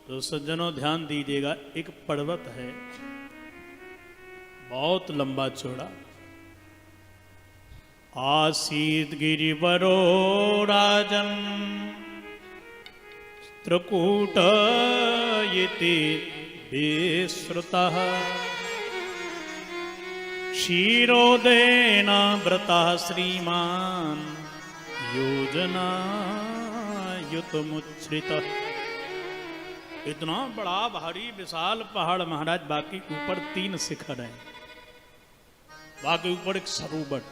तो सज्जनों ध्यान दीजिएगा, एक पर्वत है बहुत लंबा चौड़ा। आसीत गिरिवरो राजन त्रिकूट इति विश्रुतः क्षीरोदेन व्रतः श्रीमान योजना युतमुच्छ्रितः। इतना बड़ा भारी विशाल पहाड़ महाराज, बाकी ऊपर 3 शिखर हैं, बाकी ऊपर एक सरोवर।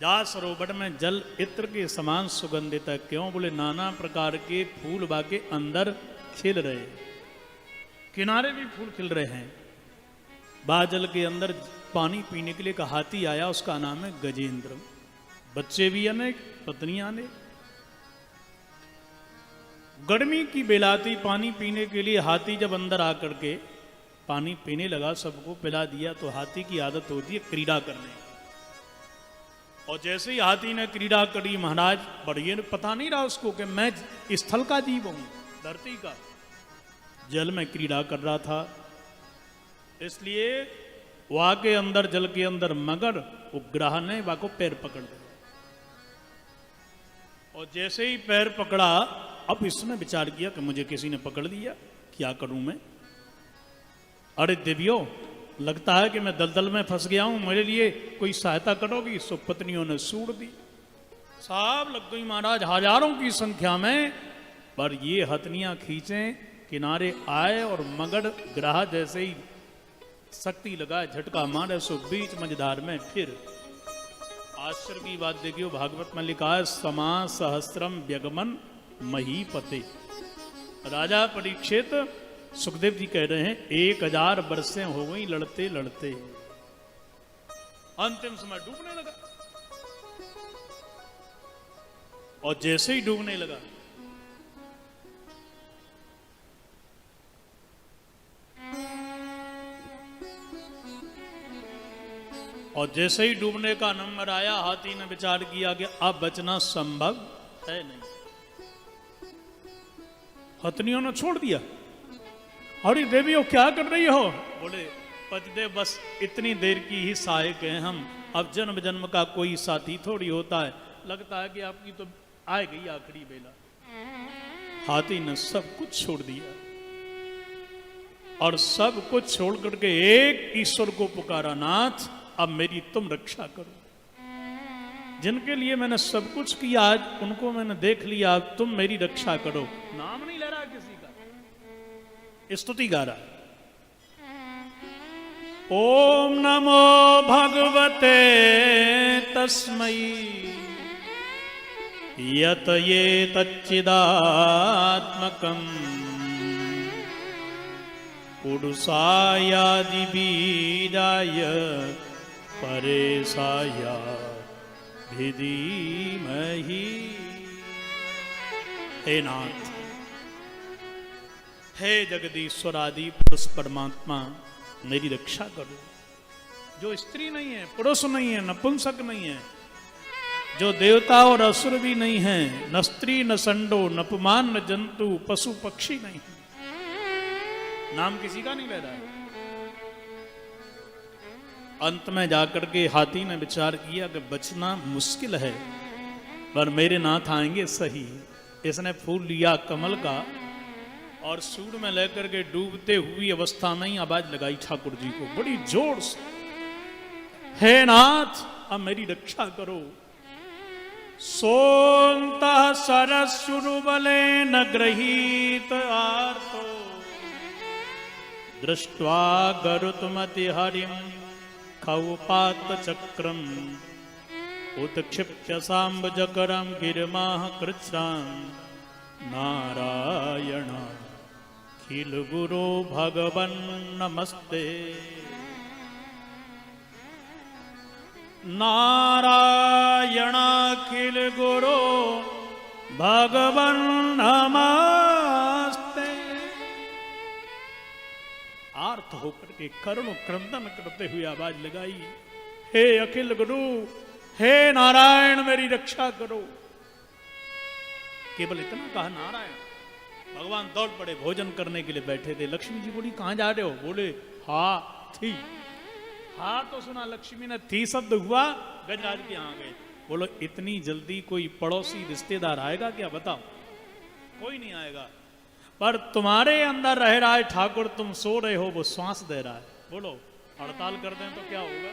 जा सरोवर में जल इत्र के समान सुगंधित है। क्यों? बोले नाना प्रकार के फूल बाके अंदर खिल रहे, किनारे भी फूल खिल रहे हैं। बाजल के अंदर पानी पीने के लिए एक हाथी आया, उसका नाम है गजेंद्र। बच्चे भी अनेक, पत्नियां अनेक। गर्मी की बेलाती पानी पीने के लिए हाथी जब अंदर आकर के पानी पीने लगा, सबको पिला दिया। तो हाथी की आदत होती है क्रीड़ा करने, और जैसे ही हाथी ने क्रीड़ा करी महाराज, बढ़िया पता नहीं रहा उसको कि मैं स्थल का जीव हूं, धरती का। जल में क्रीड़ा कर रहा था, इसलिए वहां के अंदर, जल के अंदर मगर उग्रह ने वहां को पैर पकड़ लिया। और जैसे ही पैर पकड़ा, अब इसने विचार किया कि मुझे किसी ने पकड़ लिया, क्या करूं मैं। अरे देवियों, लगता है कि मैं दलदल में फंस गया हूं, मेरे लिए कोई सहायता करोगी। सो पत्नियों ने सूड़ दी, साहब लग गई महाराज हजारों की संख्या में। पर ये हथनियां खींचे, किनारे आए, और मगध ग्रह जैसे ही शक्ति लगाए, झटका मारे, सो बीच मझधार में फिर। आश्चर्य की बात देखियो, भागवत में लिखा है समा सहस्त्रम व्यगमन महीपते। राजा परीक्षित, सुखदेव जी कह रहे हैं 1000 वर्षें हो गई लड़ते लड़ते, अंतिम समय डूबने लगा। और जैसे ही डूबने लगा, और जैसे ही डूबने का नंबर आया, हाथी ने विचार किया कि अब बचना संभव है नहीं। हथनियों ने छोड़ दिया। अरे देवियों क्या कर रही हो? बोले पतिदेव बस इतनी देर की ही सहायक हैं हम, अब जन्म जन्म का कोई साथी थोड़ी होता है। लगता है कि आपकी तो आ गई आखिरी बेला। हाथी ने सब कुछ छोड़ दिया, और सब कुछ छोड़ करके एक ईश्वर को पुकारा, नाथ अब मेरी तुम रक्षा करो। जिनके लिए मैंने सब कुछ किया, आज उनको मैंने देख लिया, अब तुम मेरी रक्षा करो। नाम नहीं ले रहा किसी का, स्तुति गा रहा। ओम नमो भगवते तस्मै यत ये तच्चिदात्मकम् पुरुषायादि बीजाय परेशाय धीमहि। हे नाथ, हे जगदीश्वर आदि पुरुष परमात्मा, मेरी रक्षा करो। जो स्त्री नहीं है, पुरुष नहीं है, नपुंसक नहीं है, जो देवता और असुर भी नहीं है, न स्त्री न संडो न पुमान न जंतु पशु पक्षी नहीं है, नाम किसी का नहीं ले रहा है। अंत में जाकर के हाथी ने विचार किया कि बचना मुश्किल है, पर मेरे नाथ आएंगे सही। इसने फूल लिया कमल का, और सूंड में लेकर के डूबते हुई अवस्था में ही आवाज लगाई ठाकुर जी को बड़ी जोर से, हे नाथ अब मेरी रक्षा करो। सोंता सरस्वरुबले न गृहीत आर्तो दृष्ट्वा गरुतमति हरिम खौपात चक्रम उत्क्षिप्य सांबजकरम गिरमाह कृच्छ्राम नारायण खिल गुरु भगवन नमस्ते। नारायण खिल गुरु भगवन नमस्ते। आर्त होकर के करुण क्रंदन करते हुए आवाज लगाई, हे अखिल गुरु, हे नारायण मेरी रक्षा करो। केवल इतना कहा नारायण, भगवान भगवान दौड़ पड़े, भोजन करने के लिए बैठे थे। लक्ष्मी जी बोली कहाँ जा रहे हो? बोले हाँ थी। हाँ तो सुना लक्ष्मी ने, थी शब्द हुआ, गजराज के यहाँ गए। बोलो इतनी जल्दी कोई पड़ोसी रिश्तेदार आएगा क्या? बताओ, कोई नहीं आएगा। पर तुम्हारे अंदर रह रहा है ठाकुर, तुम सो रहे हो, वो श्वास दे रहा है। बोलो हड़ताल कर दें तो क्या होगा?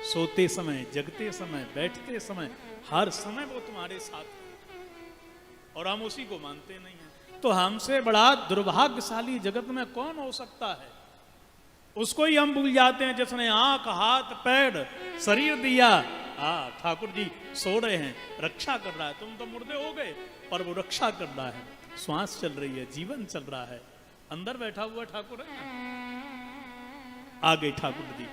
सोते समय, जगते समय, बैठते समय, हर समय वो तुम्हारे साथ है और हम उसी को मानते नहीं हैं। तो हमसे बड़ा दुर्भाग्यशाली जगत में कौन हो सकता है? उसको ही हम भूल जाते हैं जिसने आंख, हाथ, पैर, शरीर दिया। ठाकुर जी सो रहे हैं, रक्षा कर रहा है। तुम तो मुर्दे हो गए, पर वो रक्षा कर रहा है, श्वास चल रही है, जीवन चल रहा है, अंदर बैठा हुआ ठाकुर है ना। आ गए ठाकुर जी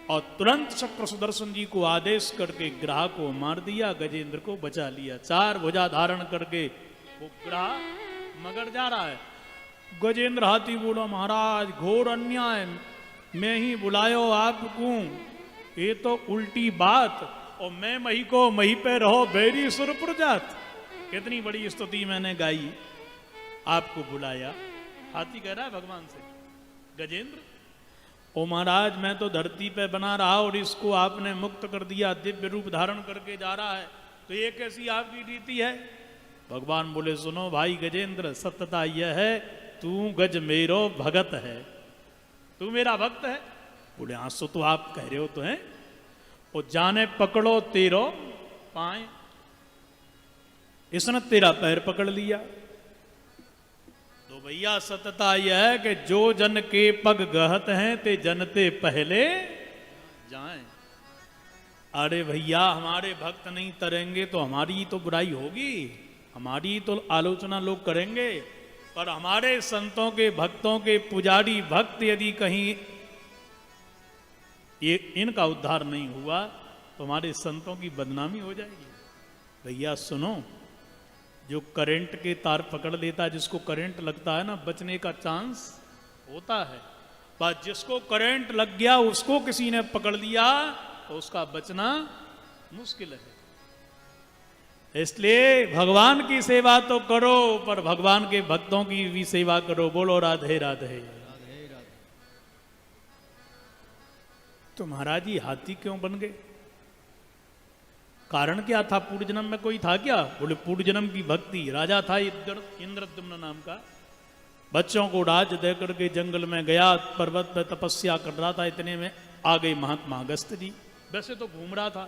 और तुरंत चक्र सुदर्शन जी को आदेश करके ग्राह को मार दिया, गजेंद्र को बचा लिया। 4 भुजा धारण करके वो ग्राह मगर जा रहा है। गजेंद्र हाथी बोला महाराज घोर अन्याय, मैं ही बुलायो आपको, ये तो उल्टी बात, और मैं मही को मही पे रहो बेरी सुरपुर जात। कितनी बड़ी स्तुति मैंने गाई, आपको बुलाया। हाथी कह रहा है भगवान से, गजेंद्र ओ महाराज मैं तो धरती पे बना रहा और इसको आपने मुक्त कर दिया, दिव्य रूप धारण करके जा रहा है, तो ये कैसी आपकी रीति है? भगवान बोले सुनो भाई गजेंद्र, सत्यता यह है तू गज मेरो भगत है, तू मेरा भक्त है। बोले हाँ सो तो आप कह रहे हो तो है। वो जाने पकड़ो तेरो पाए, इसने तेरा पैर पकड़ लिया। तो भैया सत्यता यह है कि जो जन के पग गहत हैं ते जनते पहले जाएं। अरे भैया हमारे भक्त नहीं तरेंगे तो हमारी तो बुराई होगी, हमारी तो आलोचना लोग करेंगे, पर हमारे संतों के, भक्तों के, पुजारी भक्त यदि कहीं ये इनका उद्धार नहीं हुआ तो हमारे संतों की बदनामी हो जाएगी। भैया सुनो, जो करंट के तार पकड़ लेता है, जिसको करंट लगता है ना, बचने का चांस होता है, पर जिसको करंट लग गया उसको किसी ने पकड़ लिया तो उसका बचना मुश्किल है। इसलिए भगवान की सेवा तो करो, पर भगवान के भक्तों की भी सेवा करो। बोलो राधे राधे। तो महाराज जी हाथी क्यों बन गए? कारण क्या था? पूर्व जन्म में कोई था क्या? बोले पूर्व जन्म की भक्ति। राजा था इंद्रद्युम्न नाम का, बच्चों को राज दे करके जंगल में गया, पर्वत पर तपस्या कर रहा था। इतने में आ गए महात्मा अगस्त जी। वैसे तो घूम रहा था,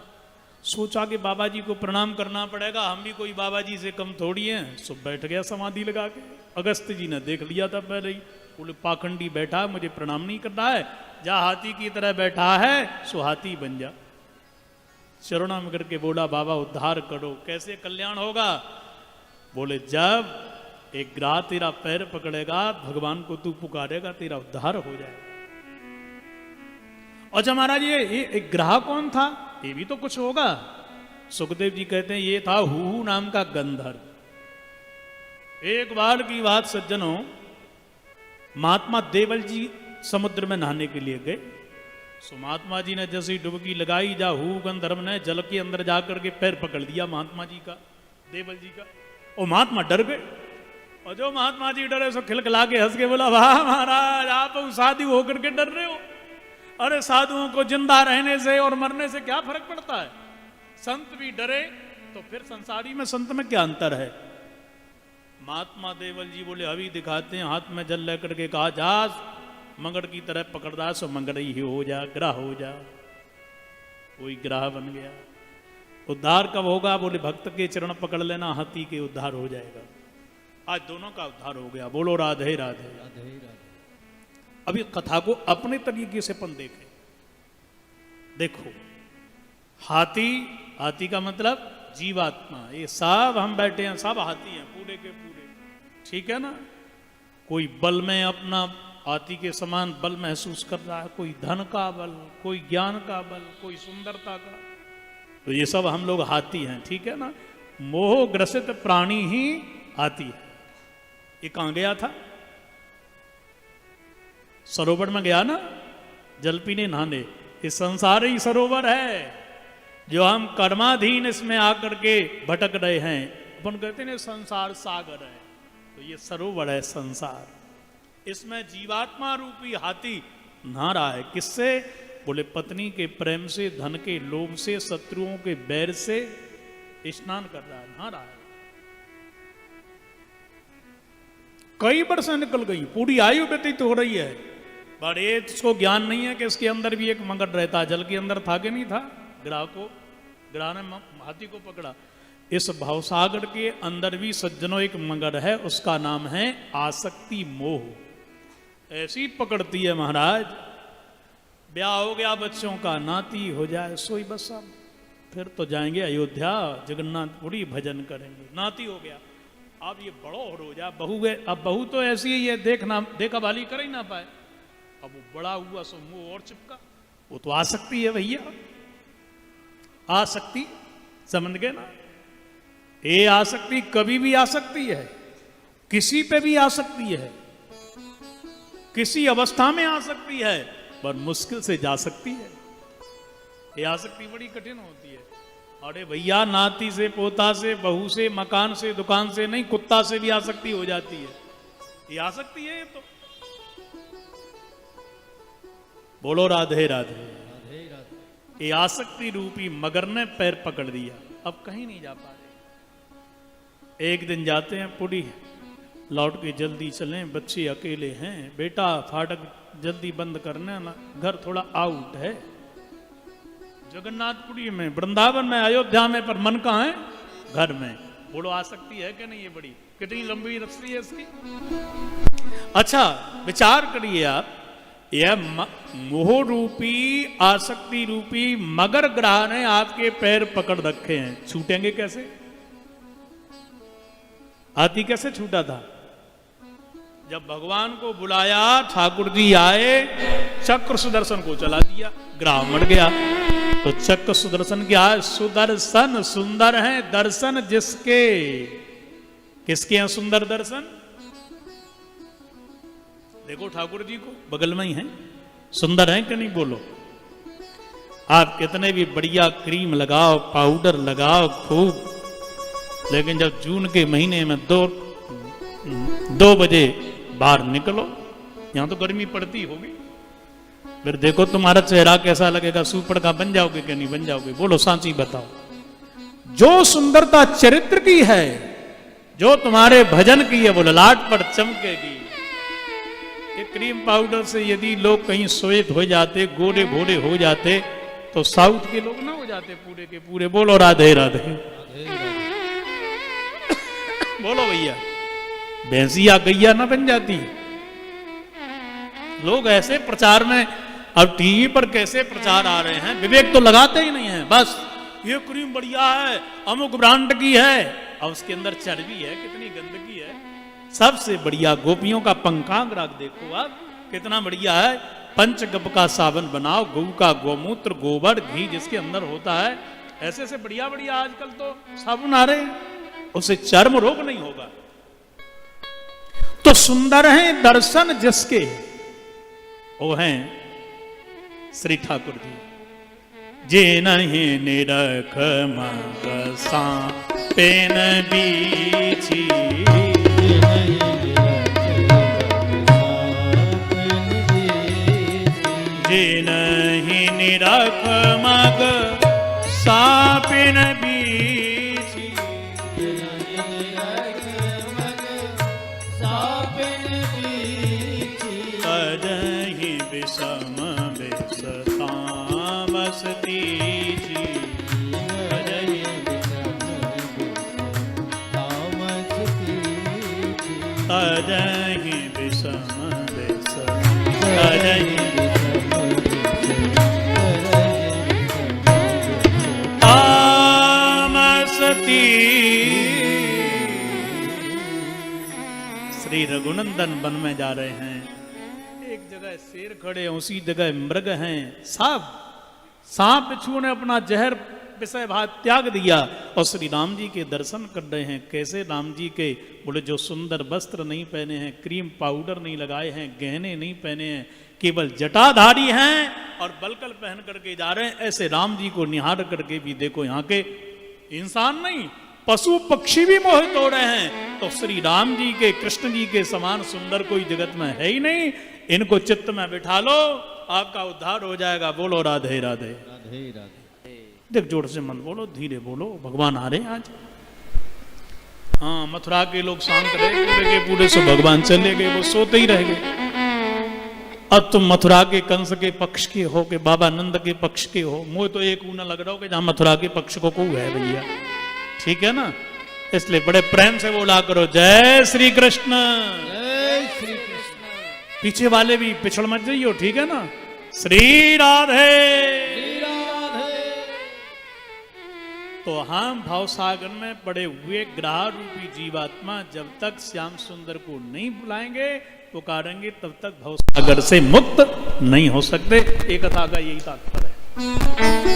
सोचा कि बाबा जी को प्रणाम करना पड़ेगा, हम भी कोई बाबा जी से कम थोड़ी हैं। सो बैठ गया समाधि लगा के। अगस्त जी ने देख लिया था पहले ही, बोले पाखंडी बैठा है, मुझे प्रणाम नहीं करना है, जा हाथी की तरह बैठा है सो हाथी बन जा। चरणों में करके बोला बाबा उद्धार करो। कैसे कल्याण होगा? बोले जब एक ग्राह तेरा पैर पकड़ेगा, भगवान को तू पुकारेगा, तेरा उद्धार हो जाएगा। अच्छा महाराज ये एक ग्राह कौन था? ये भी तो कुछ होगा। सुखदेव जी कहते हैं ये था हूहू नाम का गंधर्व। एक बार की बात सज्जनों, महात्मा देवल जी समुद्र में नहाने के लिए गए। सो महात्मा जी ने जैसे डुबकी लगाई, जा हू गंधर्व ने जल के अंदर जाकर के पैर पकड़ दिया महात्मा जी का, देवल जी का। और महात्मा डर गए, और जो महात्मा जी डरे सो खिलखिला के हंस के बोला वाह महाराज आप साधु होकर के डर रहे हो। अरे साधुओं को जिंदा रहने से और मरने से क्या फर्क पड़ता है? संत भी डरे तो फिर संसारी में संत में क्या अंतर है? महात्मा देवल जी बोले अभी दिखाते हैं। हाथ में जल लेकर के कहा जा मगर की तरह पकड़ रहा, सो मगर ही हो जा, ग्राह हो जा। कोई ग्राह बन गया। उद्धार कब होगा? बोले भक्त के चरण पकड़ लेना, हाथी के उद्धार हो जाएगा। आज दोनों का उद्धार हो गया। बोलो राधे राधे राधे राधे। अभी कथा को अपने तरीके से अपन देखें। देखो हाथी, हाथी का मतलब जीवात्मा, ये सब हम बैठे हैं सब हाथी हैं पूरे के पूरे, ठीक है ना। कोई बल में अपना हाथी के समान बल महसूस कर रहा है, कोई धन का बल, कोई ज्ञान का बल, कोई सुंदरता का, तो ये सब हम लोग हाथी हैं, ठीक है ना। मोह ग्रसित प्राणी ही हाथी है। ये कहां गया था? सरोवर में गया ना जल पीने नहाने। ये संसार ही सरोवर है जो हम कर्माधीन इसमें आकर के भटक रहे हैं। अपन कहते हैं संसार सागर है, तो ये सरोवर है संसार, इसमें जीवात्मा रूपी हाथी नहा रहा है। किससे? बोले पत्नी के प्रेम से, धन के लोभ से, शत्रुओं के बैर से स्नान कर रहा है, नहा रहा है। कई वर्ष निकल गई, पूरी आयु व्यतीत हो रही है, पर इसको ज्ञान नहीं है कि इसके अंदर भी एक मगर रहता है। जल के अंदर था कि नहीं था? ग्राह ने हाथी को पकड़ा। इस भवसागर के अंदर भी सज्जनों एक मगर है, उसका नाम है आसक्ति मोह। ऐसी पकड़ती है महाराज, ब्याह हो गया बच्चों का, नाती हो जाए सोई बस, अब फिर तो जाएंगे अयोध्या, जगन्नाथपुरी भजन करेंगे। नाती हो गया, अब ये बड़ो हो जाए, बहू गए, अब बहू तो ऐसी ही है, देखा भाली कर ही ना पाए। अब वो बड़ा हुआ सो मुंह और चिपका, वो तो आसक्ति है भैया, आसक्ति समझ गए ना? ये आसक्ति कभी भी आ सकती है, किसी पे भी आ सकती है, किसी अवस्था में आ सकती है, पर मुश्किल से जा सकती है। ये आसक्ति बड़ी कठिन होती है। अरे भैया, नाती से, पोता से, बहू से, मकान से, दुकान से नहीं, कुत्ता से भी आसक्ति हो जाती है। ये आसक्ति है। ये तो बोलो राधे राधे। ये आसक्ति रूपी मगर ने पैर पकड़ दिया, अब कहीं नहीं जा पा रहे। एक दिन जाते हैं, पूरी लौट के जल्दी चलें, बच्चे अकेले हैं, बेटा फाटक जल्दी बंद करना ना, घर थोड़ा आउट है। जगन्नाथपुरी में, वृंदावन में, अयोध्या में, पर मन कहाँ है? घर में। बोलो आसक्ति है कि नहीं? ये बड़ी कितनी लंबी रस्सी है इसकी। अच्छा विचार करिए आप, यह मोह रूपी, आसक्ति रूपी मगर ग्रह ने आपके पैर पकड़ रखे हैं, छूटेंगे कैसे? हाथी कैसे छूटा था? जब भगवान को बुलाया, ठाकुर जी आए, चक्र सुदर्शन को चला दिया, ग्राह मर गया। तो चक्र सुदर्शन क्या है? सुदर्शन, सुंदर है दर्शन जिसके। किसके हैं सुंदर दर्शन? देखो ठाकुर जी को, बगल में ही हैं, सुंदर हैं कि नहीं? बोलो। आप कितने भी बढ़िया क्रीम लगाओ, पाउडर लगाओ खूब, लेकिन जब जून के महीने में दो बजे बाहर निकलो, यहां तो गर्मी पड़ती होगी, फिर देखो तुम्हारा चेहरा कैसा लगेगा, सुपड़ का बन जाओगे कि नहीं बन जाओगे? बोलो सांची बताओ। जो सुंदरता चरित्र की है, जो तुम्हारे भजन की है, वो ललाट पर चमकेगी। ये क्रीम पाउडर से यदि लोग कहीं श्वेत हो जाते, गोरे भोरे हो जाते, तो साउथ के लोग ना हो जाते पूरे के पूरे। बोलो राधे राधे। बोलो भैया, भैंसिया गैया ना बन जाती। लोग ऐसे प्रचार में, अब टीवी पर कैसे प्रचार आ रहे हैं, विवेक तो लगाते ही नहीं है। बस ये क्रीम बढ़िया है, अमुक ब्रांड की है, अब उसके अंदर चर्बी है, कितनी गंदगी है। सबसे बढ़िया गोपियों का पंखांग राग देखो आप, कितना बढ़िया है। पंचगव्य का साबन बनाओ, गौ का गोमूत्र, गोबर, घी जिसके अंदर होता है, ऐसे ऐसे बढ़िया बढ़िया आजकल तो साबुन आ रहे हैं, उससे चर्म रोग नहीं होगा। तो सुंदर है दर्शन जिसके, वो हैं श्री ठाकुर जी। जे नहीं निरख मग पेन बीची, जे नहीं निरख मग सापिन बीची, अजहि विषम विषतामसती जी, अजहि अजहि विषम विष, अजहि तामसती। श्री रघुनंदन वन में जा रहे हैं, एक जगह शेर खड़े हैं, उसी जगह मृग हैं, सांप बिच्छू ने अपना जहर विषय भात त्याग दिया और श्री राम जी के दर्शन कर रहे हैं। कैसे राम जी के? बोले जो सुंदर वस्त्र नहीं पहने हैं, क्रीम पाउडर नहीं लगाए हैं, गहने नहीं पहने हैं, केवल जटाधारी हैं और बलकल पहन करके जा रहे हैं। ऐसे राम जी को निहार करके भी देखो, यहाँ के इंसान नहीं, पशु पक्षी भी मोहित हो रहे हैं, तो श्री राम जी के, कृष्ण जी के समान सुंदर कोई जगत में है ही नहीं। इनको चित्त में बिठा लो, आपका उद्धार हो जाएगा। बोलो राधे राधे। राधे राधे। देख जोर से मत बोलो, धीरे बोलो, भगवान आ रहे हैं आज। हाँ, मथुरा के लोग शांत रहे पूरे के पूरे, सो भगवान चले गए, वो सोते ही रह गए। अब तुम मथुरा के कंस के पक्ष के हो कि बाबा नंद के पक्ष के हो, मुझे तो एक ऊना लग रहा हो कि जहां मथुरा के पक्ष को है भैया, ठीक है ना। इसलिए बड़े प्रेम से बोला करो, जय श्री कृष्ण। जय श्री कृष्ण। पीछे वाले भी पिछड़ मत जाइयो, ठीक है ना। श्री राधे। श्री राधे। तो हम भावसागर में पड़े हुए ग्रह रूपी जीवात्मा जब तक श्याम सुंदर को नहीं बुलाएंगे, पुकारेंगे, तब तक भावसागर से मुक्त नहीं हो सकते। एक कथा का यही तात्पर्य है।